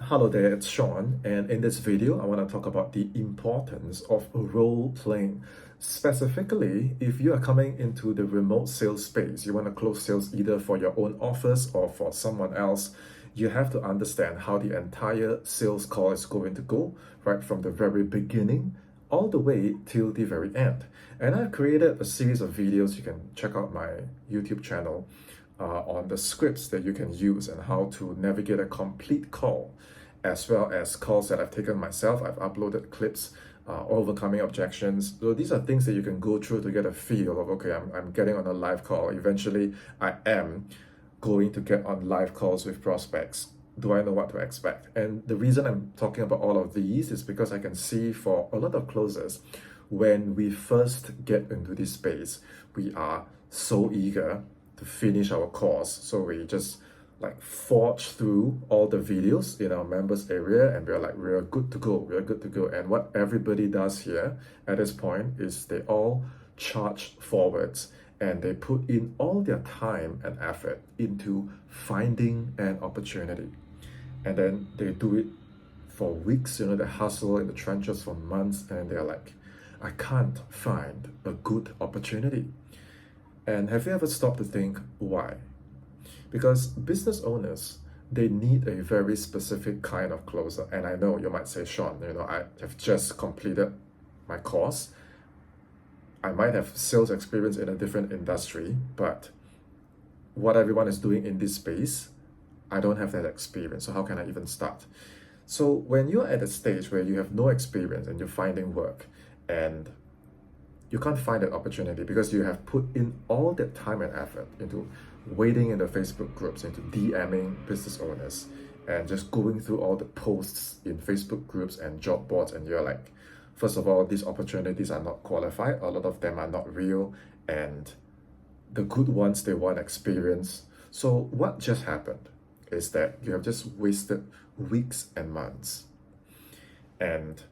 Hello there, it's Sean, and in this video, I want to talk about the importance of role playing. Specifically, if you are coming into the remote sales space, you want to close sales either for your own office or for someone else, you have to understand how the entire sales call is going to go, right from the very beginning all the way till the very end. And I've created a series of videos. You can check out my YouTube channel on the scripts that you can use and how to navigate a complete call, as well as calls that I've taken myself. I've uploaded clips, overcoming objections. So these are things that you can go through to get a feel of, okay, I'm getting on a live call. Eventually, I am going to get on live calls with prospects. Do I know what to expect? And the reason I'm talking about all of these is because I can see for a lot of closers, when we first get into this space, we are so eager to finish our course. So we just like forge through all the videos in our members area and we're good to go. And what everybody does here at this point is they all charge forwards and they put in all their time and effort into finding an opportunity. And then they do it for weeks, they hustle in the trenches for months, and they're like, I can't find a good opportunity. And have you ever stopped to think why? Because business owners, they need a very specific kind of closer. And I know you might say, Sean, I have just completed my course. I might have sales experience in a different industry, but what everyone is doing in this space, I don't have that experience. So how can I even start? So when you're at a stage where you have no experience and you're finding work and you can't find that opportunity because you have put in all that time and effort into waiting in the Facebook groups, into DMing business owners, and just going through all the posts in Facebook groups and job boards, and you're like, first of all, these opportunities are not qualified, a lot of them are not real, and the good ones, they want experience. So what just happened is that you have just wasted weeks and months, and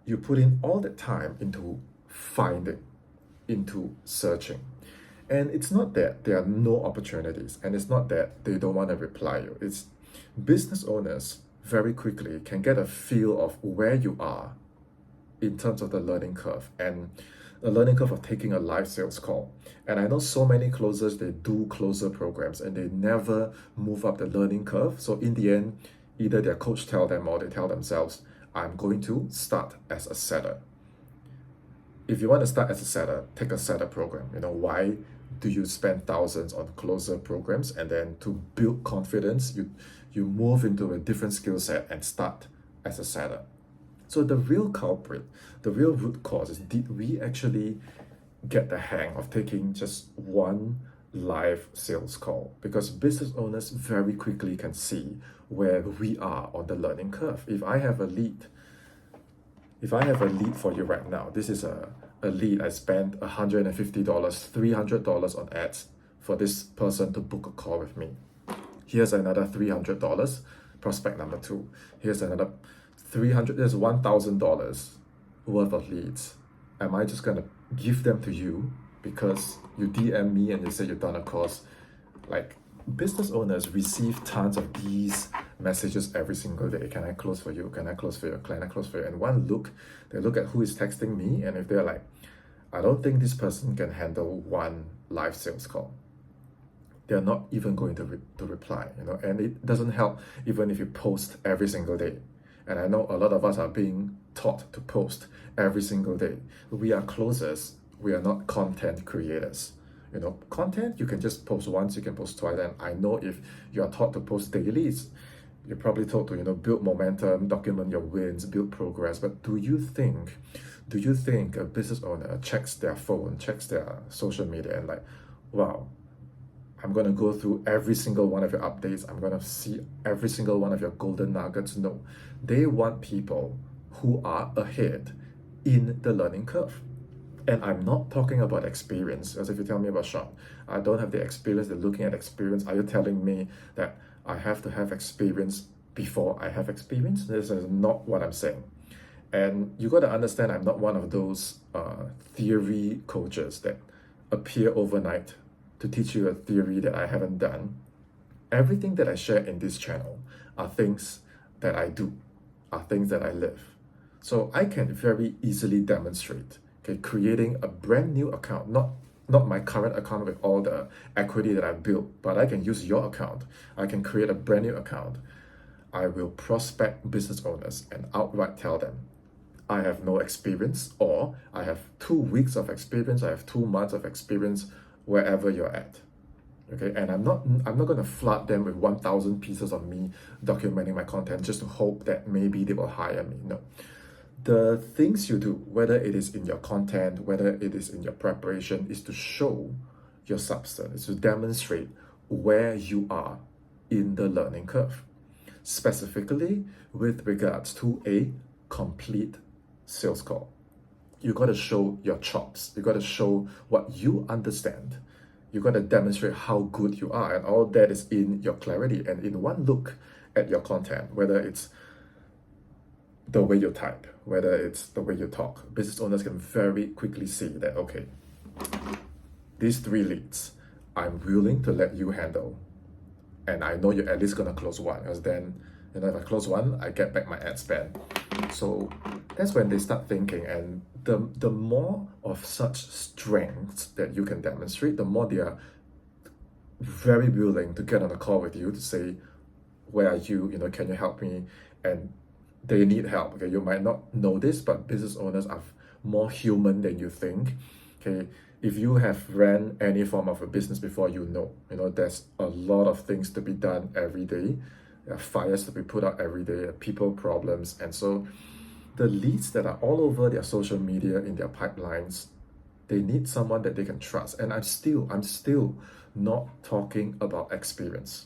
you put in all that time into finding, into searching. And it's not that there are no opportunities, and it's not that they don't want to reply you. It's business owners very quickly can get a feel of where you are in terms of the learning curve and the learning curve of taking a live sales call. And I know so many closers, they do closer programs and they never move up the learning curve. So in the end, either their coach tell them or they tell themselves, I'm going to start as a setter. If you want to start as a setter, take a setter program. Why do you spend thousands on closer programs? And then to build confidence, you move into a different skill set and start as a setter. So the real culprit, the real root cause is, did we actually get the hang of taking just one live sales call? Because business owners very quickly can see where we are on the learning curve. If I have a lead for you right now, this is a lead. I spent $150, $300 on ads for this person to book a call with me. Here's another $300, prospect number 2. Here's another $300, there's $1,000 worth of leads. Am I just gonna give them to you because you DM me and you say you've done a course? Like, business owners receive tons of these messages every single day. Can I close for you? Can I close for you? Can I close for you? And one look, they look at who is texting me, and if they're like, I don't think this person can handle one live sales call, they're not even going to reply, and it doesn't help even if you post every single day. And I know a lot of us are being taught to post every single day. We are closers, we are not content creators. Content, you can just post once, you can post twice. And I know if you are taught to post daily, you're probably told to, build momentum, document your wins, build progress. But do you think a business owner checks their phone, checks their social media and like, wow, I'm going to go through every single one of your updates, I'm going to see every single one of your golden nuggets? No, they want people who are ahead in the learning curve. And I'm not talking about experience, as if you tell me about Sean, I don't have the experience, they're looking at experience. Are you telling me that I have to have experience before I have experience? This is not what I'm saying. And you got to understand, I'm not one of those theory coaches that appear overnight to teach you a theory that I haven't done. Everything that I share in this channel, are things that I do, are things that I live. So I can very easily demonstrate, okay, creating a brand new account, not my current account with all the equity that I built, but I can use your account. I can create a brand new account. I will prospect business owners and outright tell them, I have no experience, or I have 2 weeks of experience, I have 2 months of experience, wherever you're at. Okay, and I'm not going to flood them with 1,000 pieces of me documenting my content just to hope that maybe they will hire me. No. The things you do, whether it is in your content, whether it is in your preparation, is to show your substance, to demonstrate where you are in the learning curve. Specifically with regards to a complete sales call. You got to show your chops. You got to show what you understand. You got to demonstrate how good you are, and all that is in your clarity and in one look at your content, whether it's the way you type, whether it's the way you talk. Business owners can very quickly see that, okay, these 3 leads, I'm willing to let you handle. And I know you're at least going to close one, because then, if I close one, I get back my ad spend. So that's when they start thinking, and the more of such strengths that you can demonstrate, the more they are very willing to get on a call with you to say, where are you? Can you help me? And they need help. Okay, you might not know this, but business owners are more human than you think. Okay, if you have ran any form of a business before, there's a lot of things to be done every day. There are fires to be put out every day, people problems, and so the leads that are all over their social media, in their pipelines, they need someone that they can trust. And I'm still not talking about experience,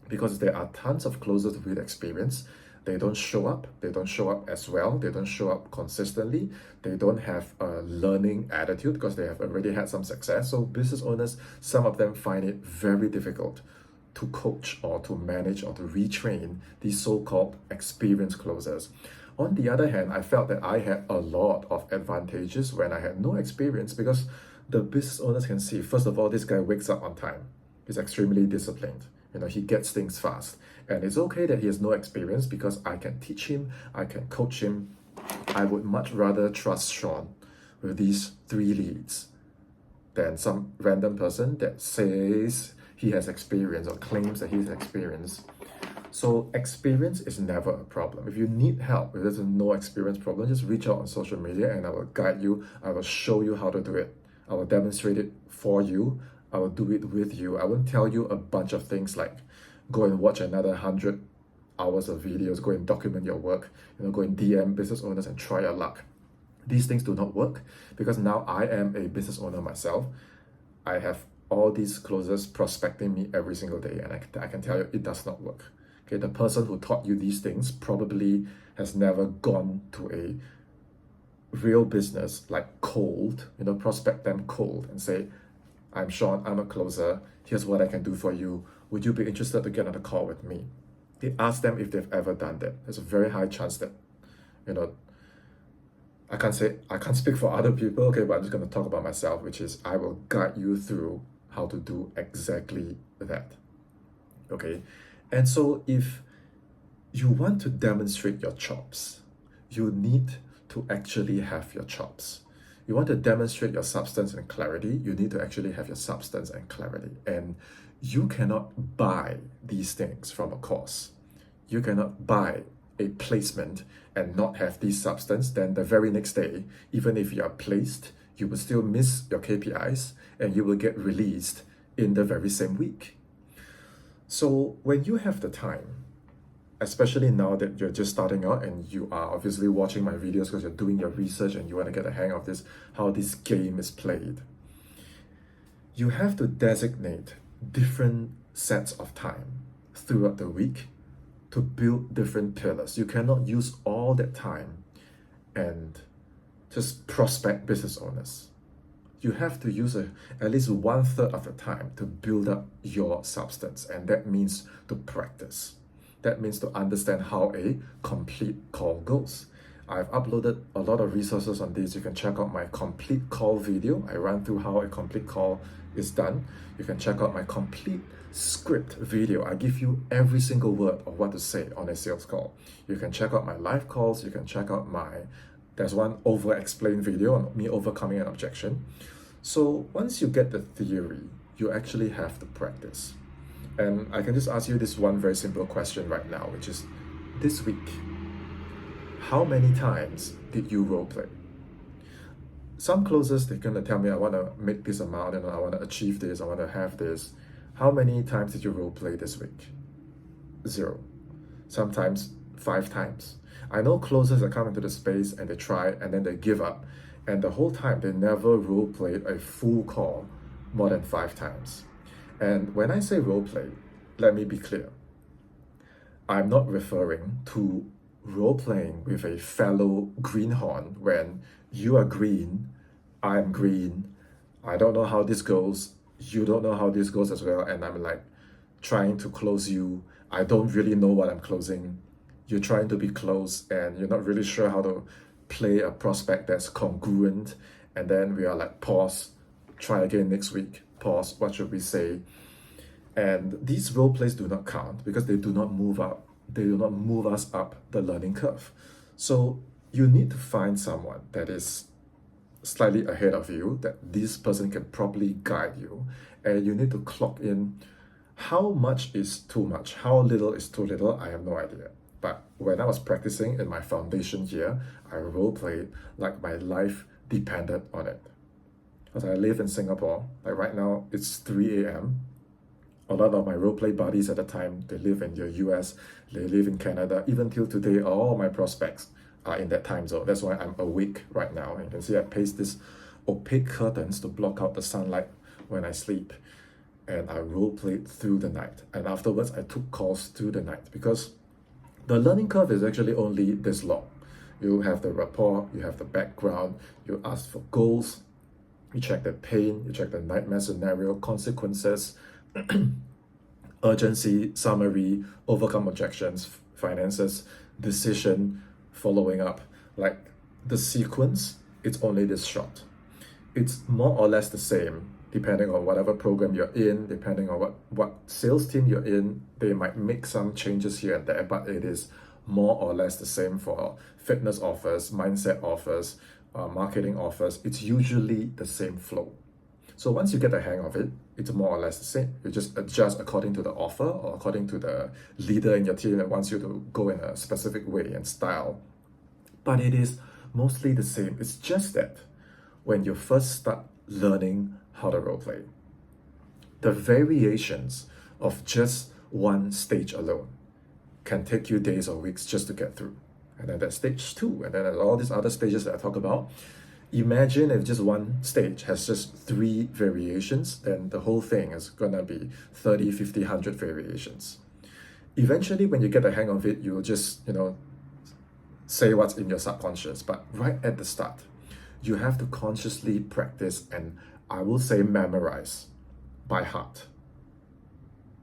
because there are tons of closers with experience. They don't show up. They don't show up as well. They don't show up consistently. They don't have a learning attitude because they have already had some success. So business owners, some of them find it very difficult to coach or to manage or to retrain these so-called experienced closers. On the other hand, I felt that I had a lot of advantages when I had no experience, because the business owners can see, first of all, this guy wakes up on time. He's extremely disciplined. He gets things fast. And it's okay that he has no experience, because I can teach him, I can coach him. I would much rather trust Sean with these 3 leads than some random person that says he has experience or claims that he has experience. So experience is never a problem. If you need help, if there's a no experience problem, just reach out on social media and I will guide you. I will show you how to do it. I will demonstrate it for you. I will do it with you. I won't tell you a bunch of things like go and watch another 100 hours of videos, go and document your work, go and DM business owners and try your luck. These things do not work, because now I am a business owner myself. I have all these closers prospecting me every single day, and I can tell you it does not work. Okay, the person who taught you these things probably has never gone to a real business like cold, prospect them cold and say, I'm Sean, I'm a closer, here's what I can do for you. Would you be interested to get on a call with me? They ask them if they've ever done that. There's a very high chance that, I can't speak for other people, okay, but I'm just going to talk about myself, which is I will guide you through how to do exactly that. Okay, and so if you want to demonstrate your chops, you need to actually have your chops. You want to demonstrate your substance and clarity, you need to actually have your substance and clarity. And you cannot buy these things from a course. You cannot buy a placement and not have this substance. Then the very next day, even if you are placed, you will still miss your KPIs and you will get released in the very same week. So when you have the time, especially now that you're just starting out and you are obviously watching my videos because you're doing your research and you want to get a hang of this, how this game is played, you have to designate different sets of time throughout the week to build different pillars. You cannot use all that time and just prospect business owners. You have to use at least 1/3 of the time to build up your substance, and that means to practice. That means to understand how a complete call goes. I've uploaded a lot of resources on this. You can check out my complete call video. I run through how a complete call is done. You can check out my complete script video. I give you every single word of what to say on a sales call. You can check out my live calls. You can check out there's one over-explained video on me overcoming an objection. So once you get the theory, you actually have to practice. And I can just ask you this one very simple question right now, which is, this week, how many times did you role play? Some closers, they're going to tell me, I want to make this amount, and I want to achieve this, I want to have this. How many times did you role play this week? 0. Sometimes 5 times. I know closers that come into the space and they try and then they give up. And the whole time, they never role played a full call more than 5 times. And when I say role play, let me be clear. I'm not referring to role playing with a fellow greenhorn when you are green, I'm green, I don't know how this goes, you don't know how this goes as well, and I'm like trying to close you. I don't really know what I'm closing. You're trying to be close and you're not really sure how to play a prospect that's congruent, and then we are like, pause, try again next week, pause, what should we say? And these role plays do not count because they do not move us up the learning curve. So you need to find someone that is slightly ahead of you, that this person can properly guide you, and you need to clock in how much is too much, how little is too little. I have no idea. But when I was practicing in my foundation year, I role played like my life depended on it. Because I live in Singapore, like right now it's 3 a.m. A lot of my role play buddies at the time, they live in the US, they live in Canada. Even till today, all my prospects are in that time zone. That's why I'm awake right now. And you can see I paste this opaque curtains to block out the sunlight when I sleep. And I role played through the night. And afterwards, I took calls through the night because the learning curve is actually only this long. You have the rapport, you have the background, you ask for goals, you check the pain, you check the nightmare scenario, consequences, urgency, summary, overcome objections, finances, decision, following up. Like the sequence, it's only this short. It's more or less the same depending on whatever program you're in, depending on what sales team you're in. They might make some changes here and there, but it is more or less the same for fitness offers, mindset offers, marketing offers. It's usually the same flow. So once you get the hang of it, it's more or less the same. You just adjust according to the offer or according to the leader in your team that wants you to go in a specific way and style. But it is mostly the same. It's just that when you first start learning how to role play, the variations of just one stage alone can take you days or weeks just to get through. And then that's stage 2, and then there's all these other stages that I talk about. Imagine if just one stage has just 3 variations, then the whole thing is gonna be 30, 50, 100 variations. Eventually, when you get the hang of it, you'll just, say what's in your subconscious. But right at the start, you have to consciously practice, and I will say memorize by heart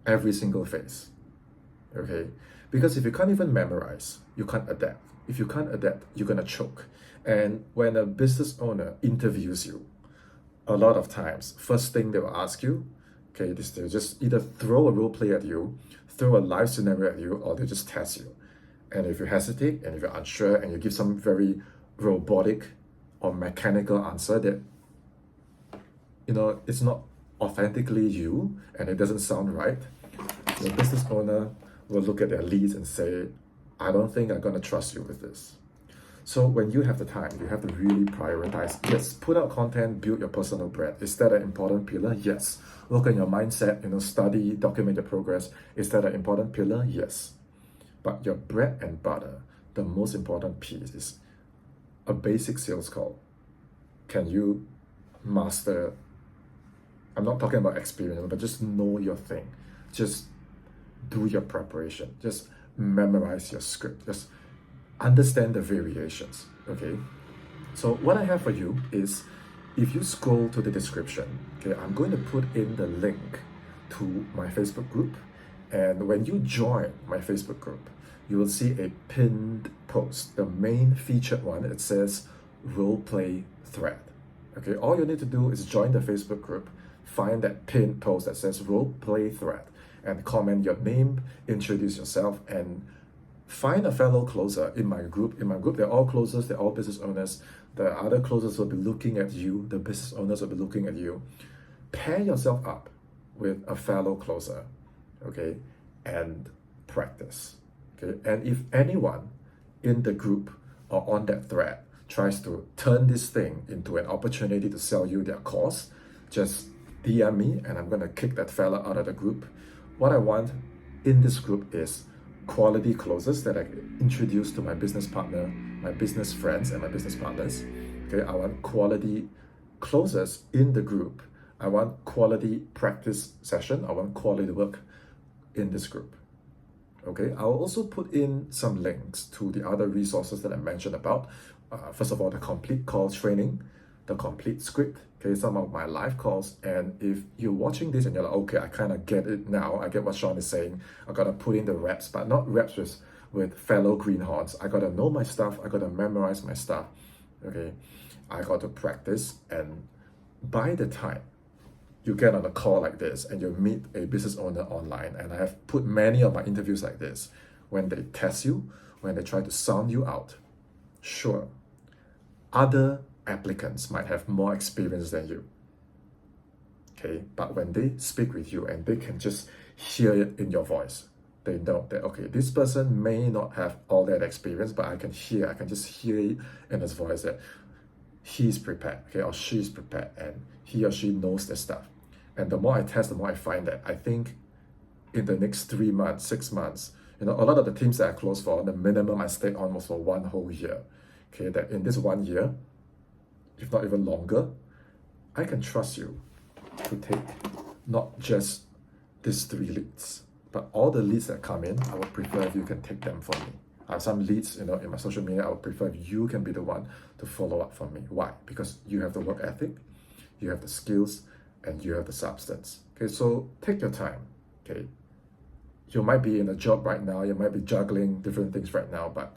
every single phase, okay? Because if you can't even memorize, you can't adapt. If you can't adapt, you're gonna choke. And when a business owner interviews you, a lot of times, first thing they will ask you, okay, they'll just either throw a role play at you, throw a live scenario at you, or they just test you. And if you hesitate, and if you're unsure, and you give some very robotic or mechanical answer that, it's not authentically you, and it doesn't sound right, the business owner will look at their leads and say, I don't think I'm gonna trust you with this. So when you have the time, you have to really prioritize. Yes, put out content, build your personal brand. Is that an important pillar? Yes. Work on your mindset, study, document your progress. Is that an important pillar? Yes. But your bread and butter, the most important piece is a basic sales call. Can you master? I'm not talking about experience, but just know your thing. Just do your preparation. Just memorize your script. Just understand the variations, okay? So what I have for you is, if you scroll to the description, okay, I'm going to put in the link to my Facebook group And when you join my Facebook group, you will see a pinned post, the main featured one. It says role play thread. Okay, all you need to do is join the Facebook group, find that pinned post that says role play thread, and comment your name, introduce yourself, and find a fellow closer in my group. In my group, they're all closers, they're all business owners. The other closers will be looking at you, the business owners will be looking at you. Pair yourself up with a fellow closer, okay, and practice. Okay, and if anyone in the group or on that thread tries to turn this thing into an opportunity to sell you their course, just DM me and I'm gonna kick that fella out of the group. What I want in this group is quality closers that I introduce to my business partner, my business friends, and my business partners. Okay, I want quality closers in the group. I want quality practice session. I want quality work in this group. Okay, I'll also put in some links to the other resources that I mentioned about. First of all, the complete call training, the complete script, okay, some of my live calls. And if you're watching this and you're like, okay, I kind of get it now, I get what Sean is saying, I gotta put in the reps, but not reps with fellow greenhorns. I gotta know my stuff, I gotta memorize my stuff, okay, I got to practice. And by the time you get on a call like this and you meet a business owner online, and I have put many of my interviews like this, when they test you, when they try to sound you out, sure, other applicants might have more experience than you, okay, but when they speak with you and they can just hear it in your voice, they know that, okay, this person may not have all that experience, but I can just hear it in his voice that he's prepared, okay, or she's prepared, and he or she knows their stuff. And the more I test, the more I find that I think in the next 3 months, 6 months, a lot of the teams that I closed for, the minimum I stayed on was for 1 whole year. Okay, that in this 1 year, if not even longer, I can trust you to take not just these 3 leads, but all the leads that come in. I would prefer if you can take them for me. I have some leads, in my social media. I would prefer if you can be the one to follow up for me. Why? Because you have the work ethic, you have the skills, and you have the substance. Okay, so take your time. Okay, you might be in a job right now, you might be juggling different things right now, but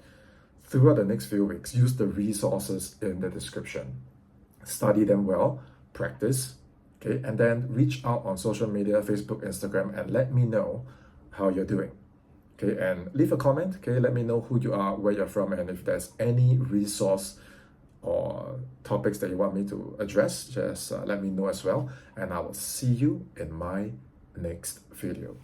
throughout the next few weeks, use the resources in the description. Study them well, practice, okay, and then reach out on social media, Facebook, Instagram, and let me know how you're doing. Okay, and leave a comment, okay, let me know who you are, where you're from, and if there's any resource or topics that you want me to address, just let me know as well, and I will see you in my next video.